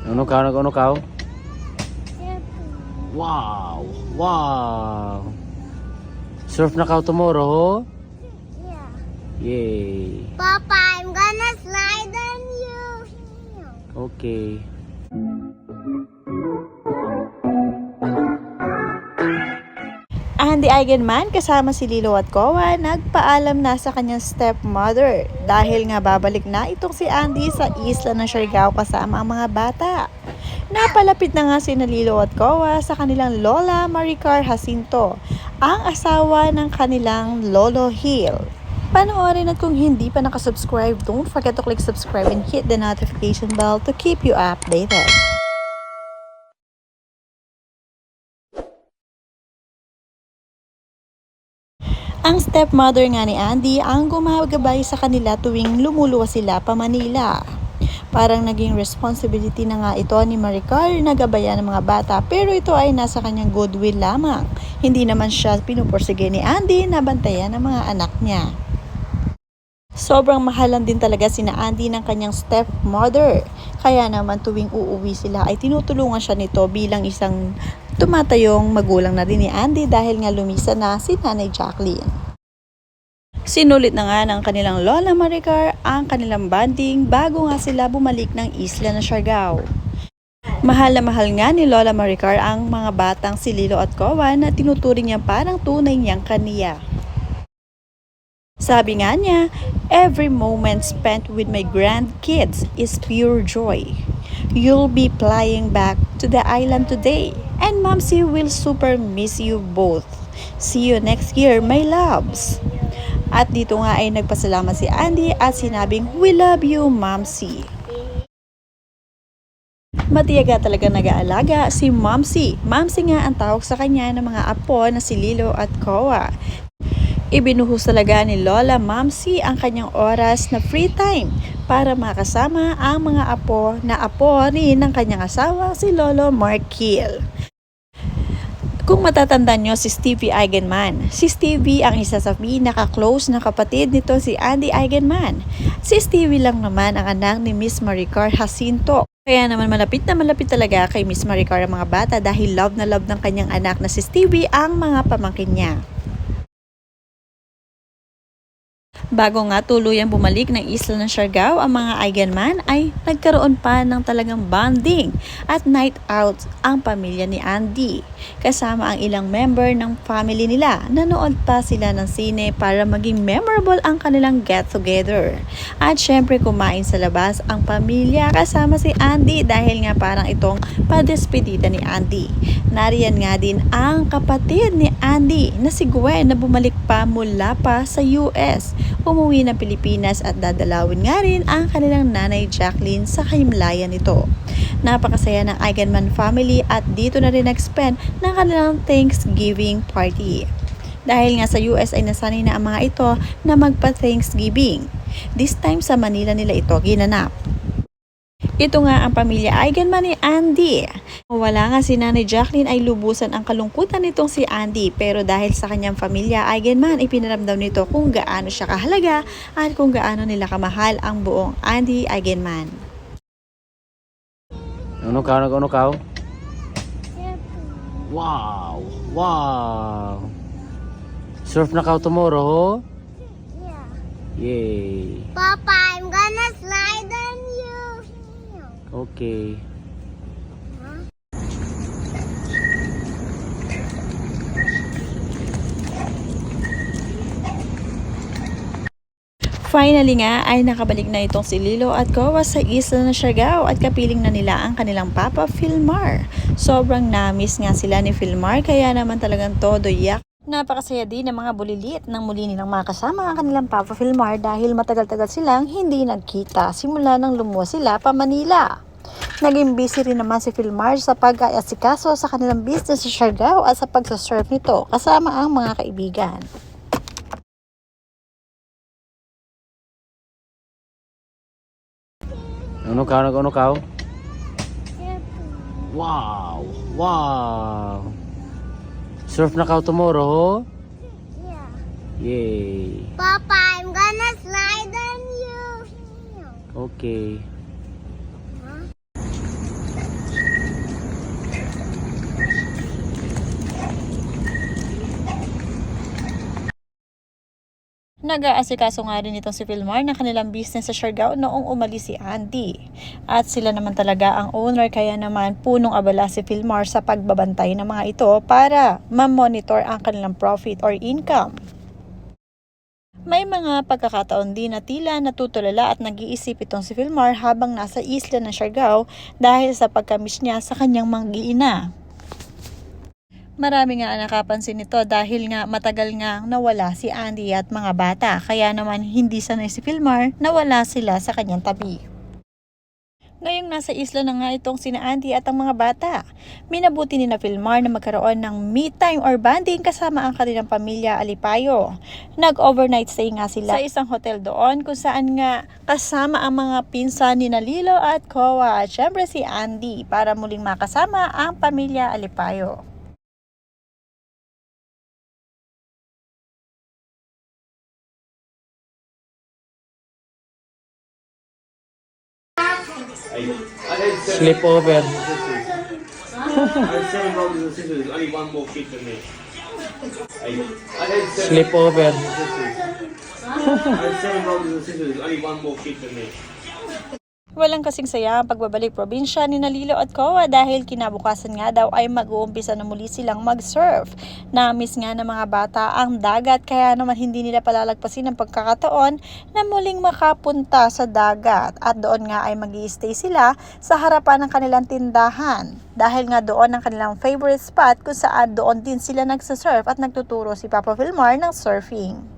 Ano ka? Wow! Wow! Surf na ka tomorrow? Yeah. Yay! Papa, I'm gonna slide on you. Okay. Andy Eigenman kasama si Lilo at Kowa nagpaalam na sa kanyang stepmother dahil nga babalik na itong si Andy sa isla ng Siargao kasama ang mga bata. Napalapit na nga si Lilo at Kowa sa kanilang Lola Maricar Jacinto, ang asawa ng kanilang Lolo Hill. Panoorin at kung hindi pa nakasubscribe, don't forget to click subscribe and hit the notification bell to keep you updated. Ang stepmother nga ni Andy ang gumagabay sa kanila tuwing lumuluwas sila pa Manila. Parang naging responsibility na nga ito ni Maricar na gabayan ng mga bata, pero ito ay nasa kanyang goodwill lamang. Hindi naman siya pinupursige ni Andy na bantayan ng mga anak niya. Sobrang mahalan din talaga sina Andy ng kanyang stepmother. Kaya naman tuwing uuwi sila ay tinutulungan siya nito bilang isang tumatayong magulang na rin ni Andy dahil nga lumisa na si Nanay Jacqueline. Sinulit na nga ng kanilang Lola Maricar ang kanilang bonding bago nga sila bumalik ng isla ng Siargao. Mahal na mahal nga ni Lola Maricar ang mga batang si Lilo at Kowa na tinuturing niya parang tunay niyang kaniya. Sabi nga niya, every moment spent with my grandkids is pure joy. You'll be flying back to the island today, and Momsy will super miss you both. See you next year, my loves. At dito nga ay nagpasalamat si Andy at sinabing, we love you, Momsy. Matiyaga talaga nag-aalaga si Momsy. Momsy nga ang tawag sa kanya ng mga apo na si Lilo at Kowa. Ibinuhos talaga ni Lola Momsy ang kanyang oras na free time para makasama ang mga apo na apo rin ng kanyang asawa si Lolo Mark Hill. Kung matatandaan nyo si Stevie Eigenman, si Stevie ang isa sa pinaka-close na kapatid nito si Andy Eigenman. Si Stevie lang naman ang anak ni Miss Maricar Jacinto. Kaya naman malapit na malapit talaga kay Miss Maricar ang mga bata dahil love na love ng kanyang anak na si Stevie ang mga pamangkin niya. Bago nga tuluyang bumalik ng isla ng Siargao, ang mga Eigenman ay nagkaroon pa ng talagang bonding at night out ang pamilya ni Andy. Kasama ang ilang member ng family nila, nanood pa sila ng sine para maging memorable ang kanilang get together. At syempre kumain sa labas ang pamilya kasama si Andy dahil nga parang itong padespedida ni Andy. Nariyan nga din ang kapatid ni Andy na si Gwen na bumalik pa mula pa sa US. Umuwi ng Pilipinas at dadalawin nga rin ang kanilang Nanay Jacqueline sa kahimlayan nito. Napakasaya ng Eigenman family at dito na rin nag-spend ng kanilang Thanksgiving party. Dahil nga sa US ay nasanay na ang mga ito na magpa-Thanksgiving. This time sa Manila nila ito ginanap. Ito nga ang pamilya Eigenman ni Andy. Wala nga si Nanay Jacqueline ay lubusan ang kalungkutan nitong si Andy, pero dahil sa kanyang pamilya Eigenman, ipinaramdam nito kung gaano siya kahalaga at kung gaano nila kamahal ang buong Andy Eigenman. Ano ka? Wow! Wow! Surf na ka tomorrow? Yeah. Yay! Papa, I'm gonna slide on you. Okay. Finally nga ay nakabalik na itong si Lilo at Kowa sa isla ng Siargao at kapiling na nila ang kanilang Papa Philmar. Sobrang na-miss nga sila ni Philmar kaya naman talagang todo yak. Napakasaya din ng mga bulilit nang muli nilang makasama ang kanilang Papa Philmar dahil matagal-tagal silang hindi nagkita simula nang lumuwas sila pa Manila. Naging busy rin naman si Philmar sa pag-aasikaso sa kanilang business sa Siargao at sa pagsasurf nito kasama ang mga kaibigan. Ano ka? Wow! Wow! Surf na ka tomorrow? Yeah. Yay! Papa, I'm gonna slide on you. Okay. Nag-aasikaso nga rin itong si Vilmar ng kanilang business sa Siargao noong umalis si Andy. At sila naman talaga ang owner, kaya naman punong abala si Vilmar sa pagbabantay ng mga ito para ma-monitor ang kanilang profit or income. May mga pagkakataon din na tila natutulala at nag-iisip itong si Vilmar habang nasa isla ng Siargao dahil sa pagkamiss niya sa kanyang mag-iina. Marami nga ang nakapansin nito dahil nga matagal nga nawala si Andy at mga bata, kaya naman hindi sanay si Vilmar na wala sila sa kanyang tabi. Ngayong nasa isla na nga itong sina Andy at ang mga bata, minabuti ni na Vilmar na magkaroon ng me time or bonding kasama ang kanilang pamilya Alipayo. Nag-overnight stay nga sila sa isang hotel doon kung saan nga kasama ang mga pinsan ni Lilo at Koa at syempre si Andy para muling makasama ang pamilya Alipayo. Sleepover. I had 7 brothers and sisters. There's only one more kid than me. I had Sleepover. I had 7 brothers and sisters. There's only one more kid than me. Walang kasing saya ang pagbabalik probinsya ni Lilo at Koa dahil kinabukasan nga daw ay mag-uumpisa na muli silang mag-surf. Na-miss nga ng mga bata ang dagat kaya naman hindi nila palalagpasin ang pagkakataon na muling makapunta sa dagat at doon nga ay mag-i-stay sila sa harapan ng kanilang tindahan. Dahil nga doon ang kanilang favorite spot kung saan doon din sila nagsasurf at nagtuturo si Papa Vilmar ng surfing.